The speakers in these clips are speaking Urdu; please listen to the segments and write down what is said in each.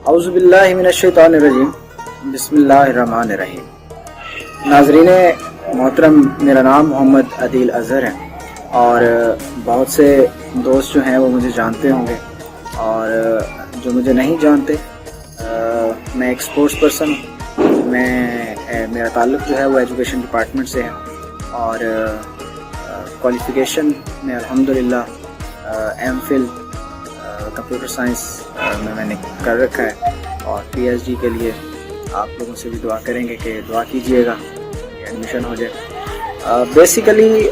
اعوذ باللہ من الشیطان الرجیم بسم اللہ الرحمن الرحیم۔ ناظرین محترم، میرا نام محمد عدیل اظہر ہے اور بہت سے دوست جو ہیں وہ مجھے جانتے ہوں گے، اور جو مجھے نہیں جانتے، میں ایک اسپورٹس پرسن ہوں۔ میرا تعلق جو ہے وہ ایجوکیشن ڈپارٹمنٹ سے ہے اور کوالیفیکیشن میں الحمدللہ ایم فل کمپیوٹر سائنس میں نے کر رکھا ہے، اور پی ایچ ڈی کے لیے آپ لوگوں سے بھی دعا کریں گے کہ دعا کیجئے گا کہ ایڈمیشن ہو جائے۔ بیسیکلی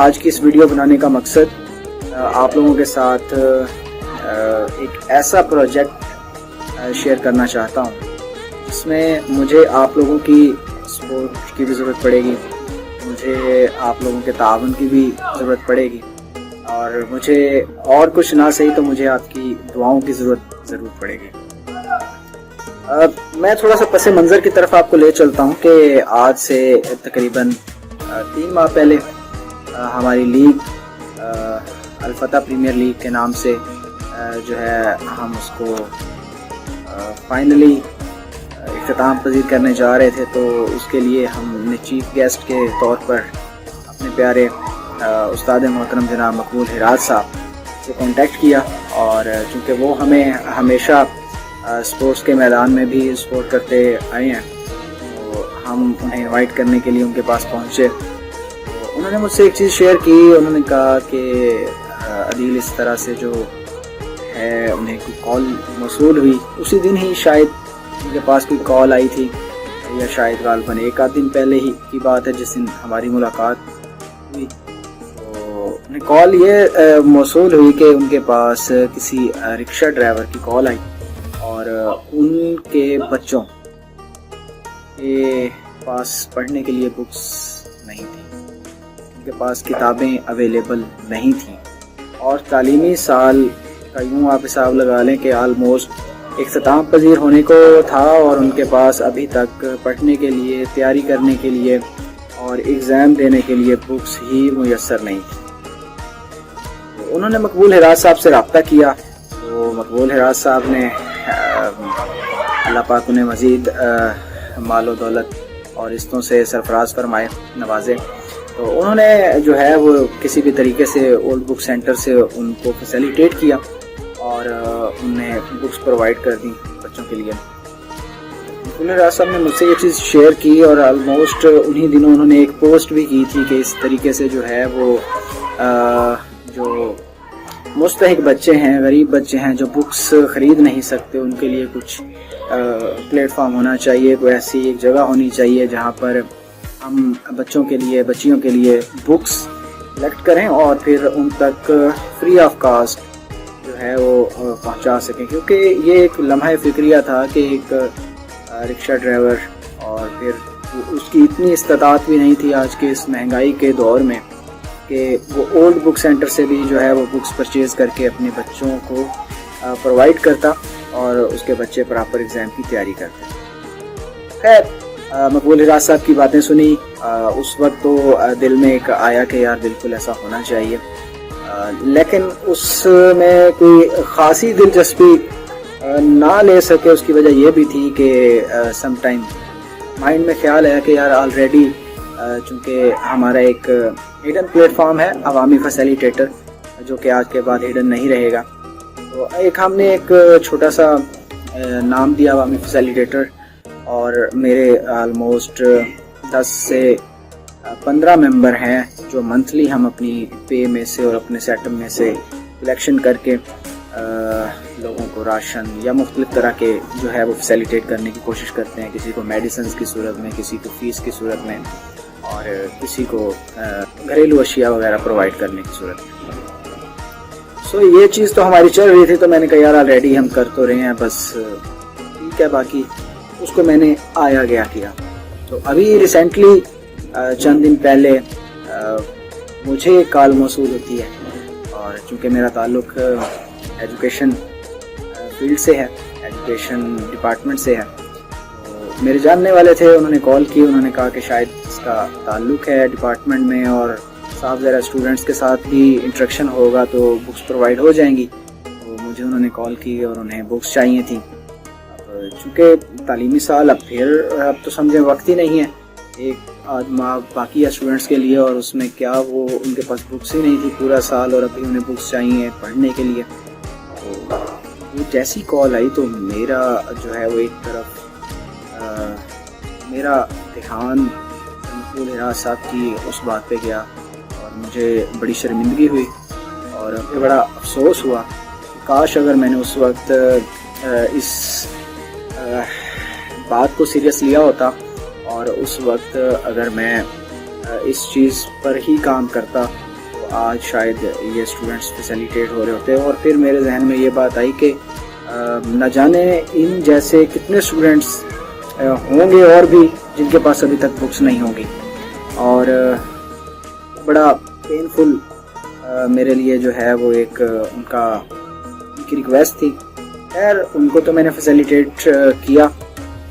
آج کی اس ویڈیو بنانے کا مقصد آپ لوگوں کے ساتھ ایک ایسا پروجیکٹ شیئر کرنا چاہتا ہوں جس میں مجھے آپ لوگوں کی سپورٹ کی بھی ضرورت پڑے گی، مجھے آپ لوگوں کے تعاون کی بھی ضرورت پڑے گی، اور مجھے اور کچھ نہ صحیح تو مجھے آپ کی دعاؤں کی ضرور پڑے گی۔ میں تھوڑا سا پس منظر کی طرف آپ کو لے چلتا ہوں کہ آج سے تقریباً 3 ماہ پہلے ہماری لیگ الفتح پریمیئر لیگ کے نام سے جو ہے ہم اس کو فائنلی اختتام پذیر کرنے جا رہے تھے، تو اس کے لیے ہم نے چیف گیسٹ کے طور پر اپنے پیارے استاد محترم جناب مقبول ہراج صاحب سے کانٹیکٹ کیا، اور چونکہ وہ ہمیں ہمیشہ اسپورٹس کے میدان میں بھی سپورٹ کرتے آئے ہیں، تو ہم انہیں انوائٹ کرنے کے لیے ان کے پاس پہنچے۔ تو انہوں نے مجھ سے ایک چیز شیئر کی، انہوں نے کہا کہ عدیل اس طرح سے جو ہے انہیں کوئی کال موصول ہوئی، اسی دن ہی شاید ان کے پاس کوئی کال آئی تھی، یا شاید غالباً 1 آدھ دن پہلے ہی کی بات ہے جس دن ہماری ملاقات ہوئی۔ تو انہیں کال یہ موصول ہوئی کہ ان کے پاس کسی رکشہ ڈرائیور کی کال آئی، اور ان کے بچوں کے پاس پڑھنے کے لیے بکس نہیں تھیں، ان کے پاس کتابیں اویلیبل نہیں تھیں، اور تعلیمی سال کا یوں آپ حساب لگا لیں کہ آلموسٹ اختتام پذیر ہونے کو تھا، اور ان کے پاس ابھی تک پڑھنے کے لیے، تیاری کرنے کے لیے اور ایگزام دینے کے لیے بکس ہی میسر نہیں تھی۔ انہوں نے مقبول ہراج صاحب سے رابطہ کیا، تو مقبول ہراج صاحب نے اللہ پاک انہیں مزید مال و دولت اور رشتوں سے سرفراز فرمائے، نوازے، تو انہوں نے جو ہے وہ کسی بھی طریقے سے اولڈ بک سینٹر سے ان کو فیسیلیٹیٹ کیا اور انہیں بکس پرووائڈ کر دیں بچوں کے لیے۔ مقبول ہراج صاحب نے مجھ سے یہ چیز شیئر کی، اور آلموسٹ انہی دنوں انہوں نے ایک پوسٹ بھی کی تھی کہ اس طریقے سے جو ہے وہ جو مستحق بچے ہیں، غریب بچے ہیں جو بکس خرید نہیں سکتے، ان کے لیے کچھ پلیٹ فارم ہونا چاہیے، کوئی ایسی ایک جگہ ہونی چاہیے جہاں پر ہم بچوں کے لیے، بچیوں کے لیے بکس کلیکٹ کریں اور پھر ان تک فری آف کاسٹ جو ہے وہ پہنچا سکیں، کیونکہ یہ ایک لمحہ فکریہ تھا کہ ایک رکشہ ڈرائیور، اور پھر اس کی اتنی استطاعت بھی نہیں تھی آج کے اس مہنگائی کے دور میں کہ وہ اولڈ بک سینٹر سے بھی جو ہے وہ بکس پرچیز کر کے اپنے بچوں کو پرووائڈ کرتا، اور اس کے بچے پراپر ایگزام کی تیاری کرتے۔ خیر، مقبول ہراج صاحب کی باتیں سنی، اس وقت تو دل میں ایک آیا کہ یار بالکل ایسا ہونا چاہیے، لیکن اس میں کوئی خاصی دلچسپی نہ لے سکے۔ اس کی وجہ یہ بھی تھی کہ سم ٹائم مائنڈ میں خیال آیا کہ یار آلریڈی چونکہ ہمارا ایک ہڈن پلیٹ فارم ہے عوامی فیسیلیٹیٹر، جو کہ آج کے بعد ہڈن نہیں رہے گا، تو ہم نے ایک چھوٹا سا نام دیا عوامی فیسیلیٹیٹر، اور میرے آلموسٹ 10 سے 15 ممبر ہیں جو منتھلی ہم اپنی پے میں سے اور اپنے سیٹ اپ میں سے کلیکشن کر کے لوگوں کو راشن یا مختلف طرح کے جو ہے وہ فیسیلیٹیٹ کرنے کی کوشش کرتے ہیں، کسی کو میڈیسنز کی صورت میں، کسی کو فیس کی صورت میں، اور کسی کو گھریلو اشیاء وغیرہ پرووائڈ کرنے کی صورت میں۔ سو یہ چیز تو ہماری چل رہی تھی، تو میں نے کہا یار آلریڈی ہم کر تو رہے ہیں، بس ٹھیک ہے، باقی اس کو میں نے آیا گیا کیا۔ تو ابھی ریسنٹلی چند دن پہلے مجھے کال موصول ہوتی ہے، اور چونکہ میرا تعلق ایجوکیشن فیلڈ سے ہے، ایجوکیشن ڈپارٹمنٹ سے ہے، تو میرے جاننے والے تھے، انہوں نے کال کی، انہوں نے کہا کہ شاید اس کا تعلق ہے ڈپارٹمنٹ میں، اور صاحب ذرا اسٹوڈنٹس کے ساتھ بھی انٹریکشن ہوگا تو بکس پرووائڈ ہو جائیں گی۔ تو مجھے انہوں نے کال کی اور انہیں بکس چاہیے تھیں۔ چونکہ تعلیمی سال اب تو سمجھیں وقت ہی نہیں ہے ایک باقی اسٹوڈنٹس کے لیے، اور اس میں کیا وہ ان کے پاس بکس ہی نہیں تھی پورا سال، اور ابھی انہیں بکس چاہیے پڑھنے کے لیے. تو وہ جیسی کال آئی تو میرا جو ہے وہ ایک طرف میرا دھیان مقبول حراج صاحب کی اس بات پہ گیا، اور مجھے بڑی شرمندگی ہوئی اور بڑا افسوس ہوا. کاش اگر میں نے اس وقت اس بات کو سیریس لیا ہوتا، اور اس وقت اگر میں اس چیز پر ہی کام کرتا تو آج شاید یہ اسٹوڈنٹس فیسیلیٹیٹ ہو رہے ہوتے. اور پھر میرے ذہن میں یہ بات آئی کہ نہ جانے ان جیسے کتنے اسٹوڈنٹس ہوں گے اور بھی جن کے پاس ابھی تک بکس نہیں ہوں گی. اور بڑا پینفل میرے لیے جو ہے وہ ایک ان کی ریکویسٹ تھی. خیر ان کو تو میں نے فیسیلیٹیٹ کیا،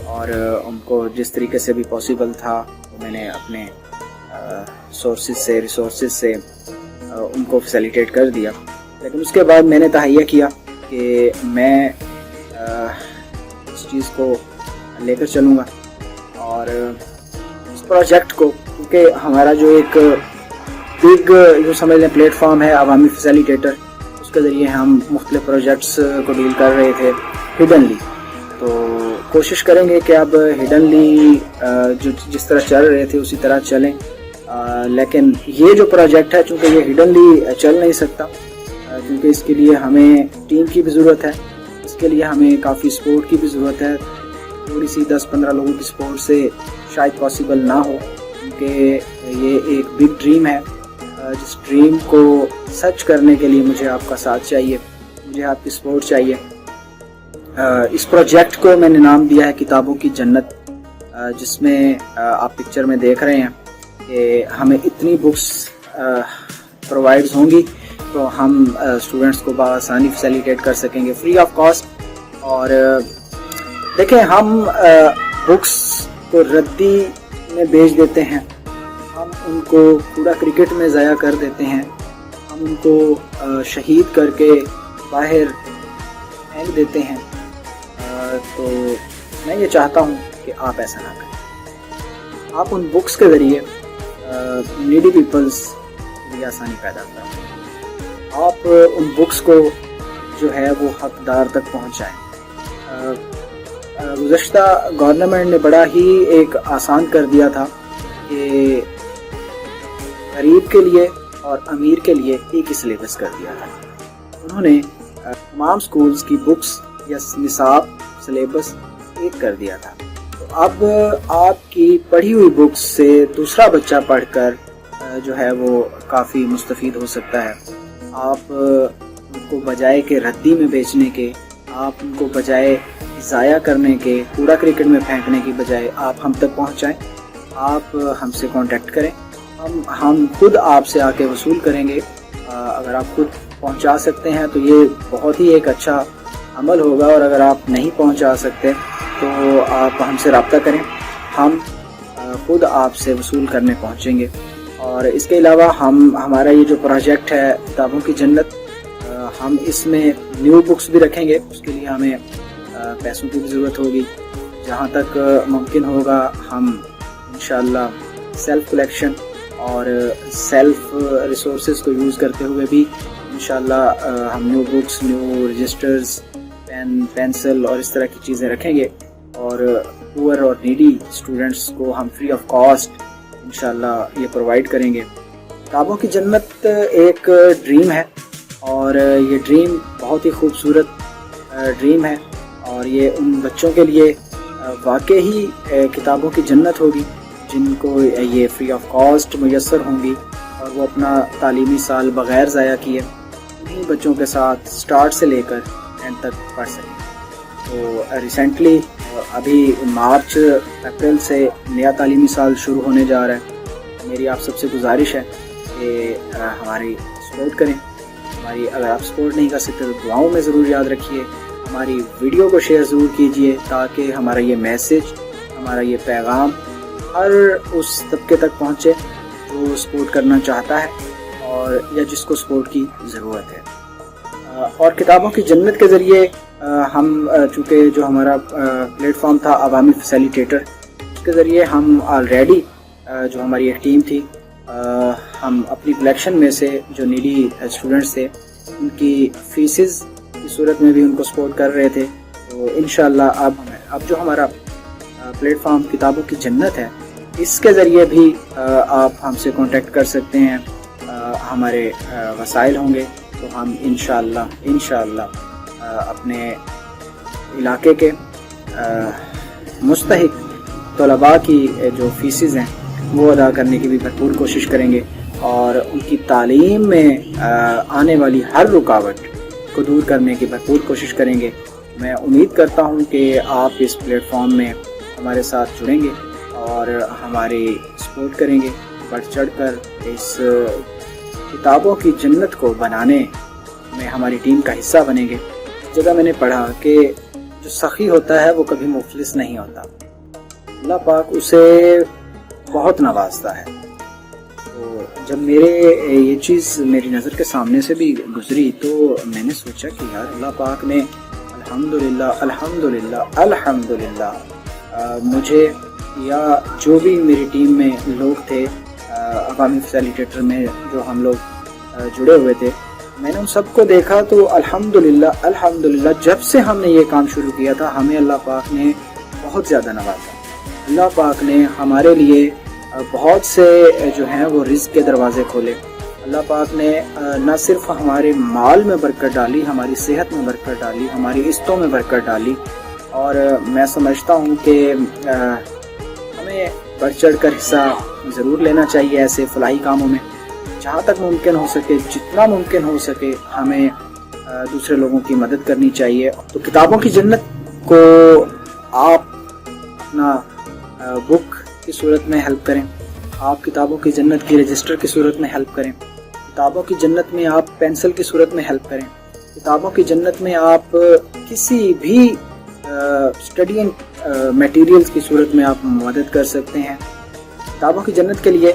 اور ان کو جس طریقے سے بھی پاسبل تھا میں نے اپنے ریسورسز سے ان کو فیسیلیٹیٹ کر دیا. لیکن اس کے بعد میں نے تہیہ کیا کہ میں اس چیز کو لے کر چلوں گا، اور اس پروجیکٹ کو، کیونکہ ہمارا جو ایک بگ جو سمجھ لیں پلیٹ فارم ہے عوامی فیسیلیٹیٹر، اس کے ذریعے ہم مختلف پروجیکٹس کو ڈیل کر رہے تھے ہڈنلی. تو کوشش کریں گے کہ اب ہڈنلی جو جس طرح چل رہے تھے اسی طرح چلیں. لیکن یہ جو پروجیکٹ ہے چونکہ یہ ہڈنلی چل نہیں سکتا، کیونکہ اس کے لیے ہمیں ٹیم کی بھی ضرورت ہے، اس کے لیے ہمیں کافی سپورٹ کی بھی ضرورت ہے. تھوڑی سی 10-15 لوگوں کی سپورٹ سے شاید پاسبل نہ ہو، کیونکہ یہ ایک بگ ڈریم ہے. جس ڈریم کو سچ کرنے کے لیے مجھے آپ کا ساتھ چاہیے، مجھے آپ کی سپورٹ چاہیے. اس پروجیکٹ کو میں نے نام دیا ہے کتابوں کی جنت، جس میں آپ پکچر میں دیکھ رہے ہیں کہ ہمیں اتنی بکس پرووائڈز ہوں گی تو ہم اسٹوڈنٹس کو بآسانی فیسیلیٹیٹ کر سکیں گے فری آف کاسٹ. اور دیکھیں ہم بکس کو ردی میں بیچ دیتے ہیں، ہم ان کو کوڑا کرکٹ میں ضائع کر دیتے ہیں، ہم ان کو شہید کر کے باہر پھینک دیتے ہیں. تو میں یہ چاہتا ہوں کہ آپ ایسا نہ کریں. آپ ان بکس کے ذریعے نیڈی پیپلز کے لیے آسانی پیدا کریں. آپ ان بکس کو جو ہے وہ حقدار تک پہنچائیں. گزشتہ گورنمنٹ نے بڑا ہی ایک آسان کر دیا تھا کہ غریب کے لیے اور امیر کے لیے ایک ہی سلیبس کر دیا تھا. انہوں نے تمام سکولز کی بکس یا نصاب سلیبس ایک کر دیا تھا. تو اب آپ کی پڑھی ہوئی بکس سے دوسرا بچہ پڑھ کر جو ہے وہ کافی مستفید ہو سکتا ہے. آپ ان کو بجائے کہ ردی میں بیچنے کے، آپ ان کو بجائے ضائع کرنے کے، کوڑا کرکٹ میں پھینکنے کی بجائے آپ ہم تک پہنچائیں. آپ ہم سے کانٹیکٹ کریں، ہم خود آپ سے آ کے وصول کریں گے. اگر آپ خود پہنچا سکتے ہیں تو یہ بہت ہی ایک اچھا عمل ہوگا، اور اگر آپ نہیں پہنچا سکتے تو آپ ہم سے رابطہ کریں، ہم خود آپ سے وصول کرنے پہنچیں گے. اور اس کے علاوہ ہمارا یہ جو پروجیکٹ ہے کتابوں کی جنت، ہم اس میں نیو بکس بھی رکھیں گے. اس کے لیے ہمیں پیسوں کی بھی ضرورت ہوگی. جہاں تک ممکن ہوگا ہم انشاءاللہ سیلف کلیکشن اور سیلف ریسورسز کو یوز کرتے ہوئے بھی انشاءاللہ ہم new books, new registers, pen, pencil اور اس طرح کی چیزیں رکھیں گے. اور پور اور نیڈی اسٹوڈنٹس کو ہم فری آف کاسٹ انشاءاللہ یہ پرووائڈ کریں گے. کتابوں کی جنت ایک ڈریم ہے، اور یہ ڈریم بہت ہی خوبصورت ڈریم ہے، اور یہ ان بچوں کے لیے واقعی کتابوں کی جنت ہوگی جن کو یہ فری آف کاسٹ میسر ہوں گی، اور وہ اپنا تعلیمی سال بغیر ضائع کیے انہیں بچوں کے ساتھ سٹارٹ سے لے کر اینڈ تک پڑھ سکیں. تو ریسنٹلی ابھی مارچ اپریل سے نیا تعلیمی سال شروع ہونے جا رہا ہے. میری آپ سب سے گزارش ہے کہ ہماری سپورٹ کریں. ہماری اگر آپ سپورٹ نہیں کر سکتے تو دعاؤں میں ضرور یاد رکھیے. ہماری ویڈیو کو شیئر ضرور کیجئے تاکہ ہمارا یہ میسج، ہمارا یہ پیغام ہر اس طبقے تک پہنچے جو سپورٹ کرنا چاہتا ہے اور یا جس کو سپورٹ کی ضرورت ہے. اور کتابوں کی جنت کے ذریعے ہم چونکہ جو ہمارا پلیٹ فارم تھا عوامی فیسیلیٹیٹر، اس کے ذریعے ہم آلریڈی جو ہماری ایک ٹیم تھی، ہم اپنی کلیکشن میں سے جو نیڈی اسٹوڈنٹس تھے ان کی فیسز کی صورت میں بھی ان کو سپورٹ کر رہے تھے. تو انشاءاللہ اب جو ہمارا پلیٹ فارم کتابوں کی جنت ہے، اس کے ذریعے بھی آپ ہم سے کانٹیکٹ کر سکتے ہیں. ہمارے وسائل ہوں گے تو ہم انشاءاللہ اپنے علاقے کے مستحق طلباء کی جو فیسز ہیں وہ ادا کرنے کی بھی بھرپور کوشش کریں گے، اور ان کی تعلیم میں آنے والی ہر رکاوٹ کو دور کرنے کی بھرپور کوشش کریں گے. میں امید کرتا ہوں کہ آپ اس پلیٹ فارم میں ہمارے ساتھ جڑیں گے اور ہماری سپورٹ کریں گے، بڑھ چڑھ کر اس کتابوں کی جنت کو بنانے میں ہماری ٹیم کا حصہ بنیں گے. جگہ میں نے پڑھا کہ جو سخی ہوتا ہے وہ کبھی مفلس نہیں ہوتا، اللہ پاک اسے بہت نوازتا ہے. تو جب یہ چیز میری نظر کے سامنے سے بھی گزری تو میں نے سوچا کہ یار اللہ پاک نے الحمدللہ مجھے یا جو بھی میری ٹیم میں لوگ تھے عوامی فیسیلیٹیٹر میں جو ہم لوگ جڑے ہوئے تھے، میں نے ان سب کو دیکھا تو الحمدللہ جب سے ہم نے یہ کام شروع کیا تھا ہمیں اللہ پاک نے بہت زیادہ نوازا. اللہ پاک نے ہمارے لیے بہت سے جو ہیں وہ رزق کے دروازے کھولے. اللہ پاک نے نہ صرف ہمارے مال میں برکت ڈالی، ہماری صحت میں برکت ڈالی، ہماری رشتوں میں برکت ڈالی. اور میں سمجھتا ہوں کہ ہمیں بڑھ چڑھ کر حصہ ضرور لینا چاہیے ایسے فلاحی کاموں میں. جہاں تک ممکن ہو سکے، جتنا ممکن ہو سکے، ہمیں دوسرے لوگوں کی مدد کرنی چاہیے. تو کتابوں کی جنت کو آپ اپنا بک کی صورت میں ہیلپ کریں، آپ کتابوں کی جنت کی رجسٹر کی صورت میں ہیلپ کریں، کتابوں کی جنت میں آپ پینسل کی صورت میں ہیلپ کریں، کتابوں کی جنت میں آپ کسی بھی اسٹڈینگ میٹیریلز کی صورت میں آپ مدد کر سکتے ہیں. کتابوں کی جنت کے لیے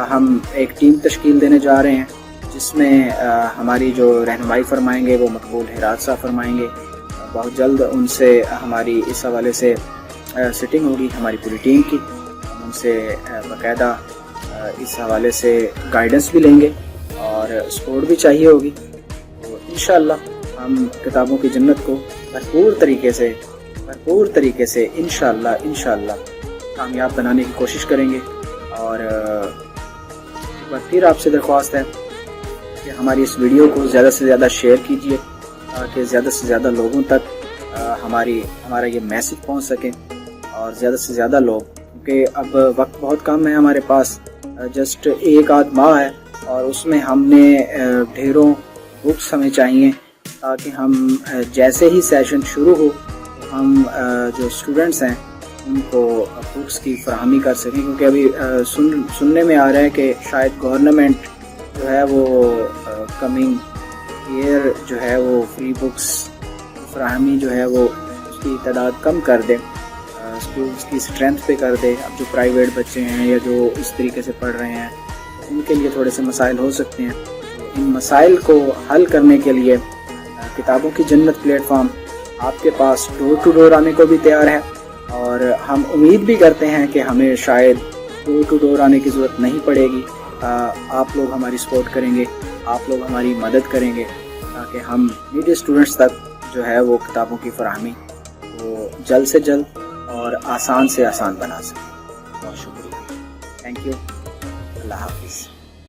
ہم ایک ٹیم تشکیل دینے جا رہے ہیں جس میں ہماری جو رہنمائی فرمائیں گے وہ مقبول ہراج صاحب فرمائیں گے. بہت جلد ان سے ہماری اس حوالے سے سیٹنگ ہوگی ہماری پوری ٹیم کی. ہم ان سے باقاعدہ اس حوالے سے گائیڈنس بھی لیں گے اور سپورٹ بھی چاہیے ہوگی. تو انشاءاللہ ہم کتابوں کی جنت کو بھرپور طریقے سے انشاءاللہ کامیاب بنانے کی کوشش کریں گے. اور ایک بار پھر آپ سے درخواست ہے کہ ہماری اس ویڈیو کو زیادہ سے زیادہ شیئر کیجیے تاکہ زیادہ سے زیادہ لوگوں تک ہمارا یہ میسج پہنچ سکے، اور زیادہ سے زیادہ لوگ، کیونکہ اب وقت بہت کم ہے ہمارے پاس، جسٹ 1 ماہ ہے، اور اس میں ہم نے ڈھیروں بکس ہمیں چاہیے تاکہ ہم جیسے ہی سیشن شروع ہو ہم جو اسٹوڈنٹس ہیں ان کو بکس کی فراہمی کر سکیں. کیونکہ ابھی سننے میں آ رہا ہے کہ شاید گورنمنٹ جو ہے وہ کمنگ ایئر جو ہے وہ فری بکس فراہمی جو ہے وہ اس کی تعداد کم کر دے، اسکولس کی اسٹرینتھ پہ کر دے. اب جو پرائیویٹ بچے ہیں یا جو اس طریقے سے پڑھ رہے ہیں ان کے لیے تھوڑے سے مسائل ہو سکتے ہیں. ان مسائل کو حل کرنے کے لیے کتابوں کی جنت پلیٹ فارم آپ کے پاس ڈور ٹو ڈور آنے کو بھی تیار ہے، اور ہم امید بھی کرتے ہیں کہ ہمیں شاید ڈور ٹو ڈور آنے کی ضرورت نہیں پڑے گی. آپ لوگ ہماری سپورٹ کریں گے، آپ لوگ ہماری مدد کریں گے تاکہ ہم نیڈی اسٹوڈنٹس تک جو ہے وہ کتابوں کی فراہمی وہ جلد سے جلد اور آسان سے آسان بنا سکیں. بہت شکریہ. Thank you. اللہ حافظ.